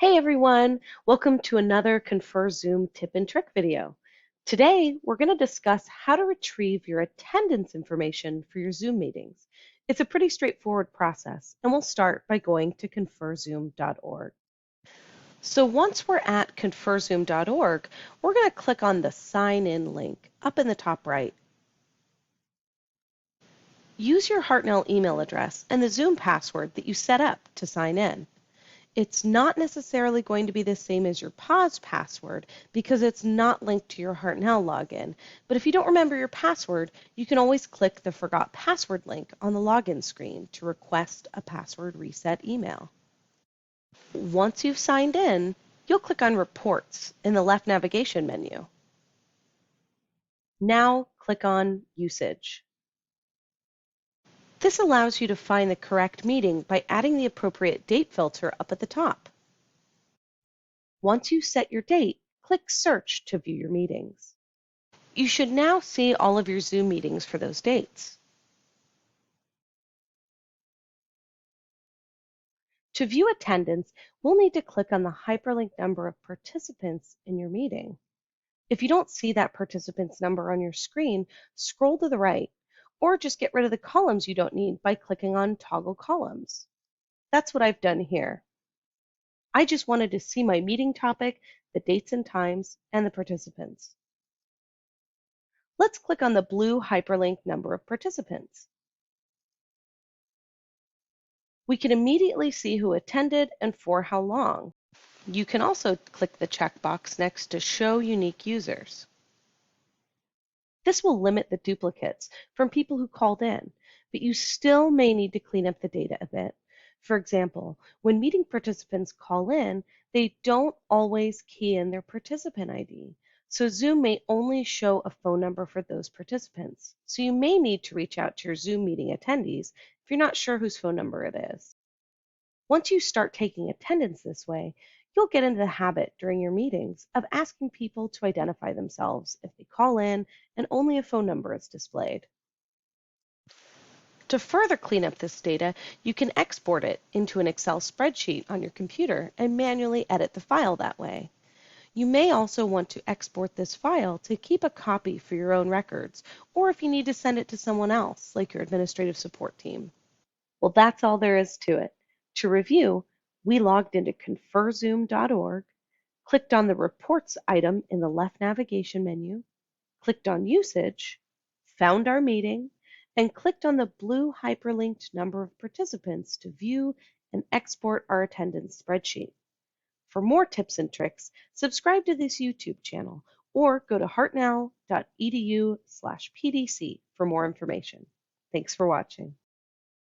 Hey everyone, welcome to another ConferZoom tip and trick video. Today, we're going to discuss how to retrieve your attendance information for your Zoom meetings. It's a pretty straightforward process, and we'll start by going to ConferZoom.org. So once we're at ConferZoom.org, we're going to click on the Sign In link up in the top right. Use your Hartnell email address and the Zoom password that you set up to sign in. It's not necessarily going to be the same as your pause password because it's not linked to your Hartnell login. But if you don't remember your password, you can always click the Forgot Password link on the login screen to request a password reset email. Once you've signed in, you'll click on Reports in the left navigation menu. Now click on Usage. This allows you to find the correct meeting by adding the appropriate date filter up at the top. Once you set your date, click Search to view your meetings. You should now see all of your Zoom meetings for those dates. To view attendance, we'll need to click on the hyperlinked number of participants in your meeting. If you don't see that participant's number on your screen, scroll to the right, or just get rid of the columns you don't need by clicking on Toggle Columns. That's what I've done here. I just wanted to see my meeting topic, the dates and times, and the participants. Let's click on the blue hyperlinked number of participants. We can immediately see who attended and for how long. You can also click the checkbox next to Show Unique Users. This will limit the duplicates from people who called in, but you still may need to clean up the data a bit. For example, when meeting participants call in, they don't always key in their participant ID. So Zoom may only show a phone number for those participants. So you may need to reach out to your Zoom meeting attendees if you're not sure whose phone number it is. Once you start taking attendance this way, you'll get into the habit during your meetings of asking people to identify themselves if they call in and only a phone number is displayed. To further clean up this data, you can export it into an Excel spreadsheet on your computer and manually edit the file that way. You may also want to export this file to keep a copy for your own records, or if you need to send it to someone else, like your administrative support team. Well, that's all there is to it. To review, we logged into ConferZoom.org, clicked on the Reports item in the left navigation menu, clicked on Usage, found our meeting, and clicked on the blue hyperlinked number of participants to view and export our attendance spreadsheet. For more tips and tricks, subscribe to this YouTube channel or go to hartnell.edu/pdc for more information. Thanks for watching.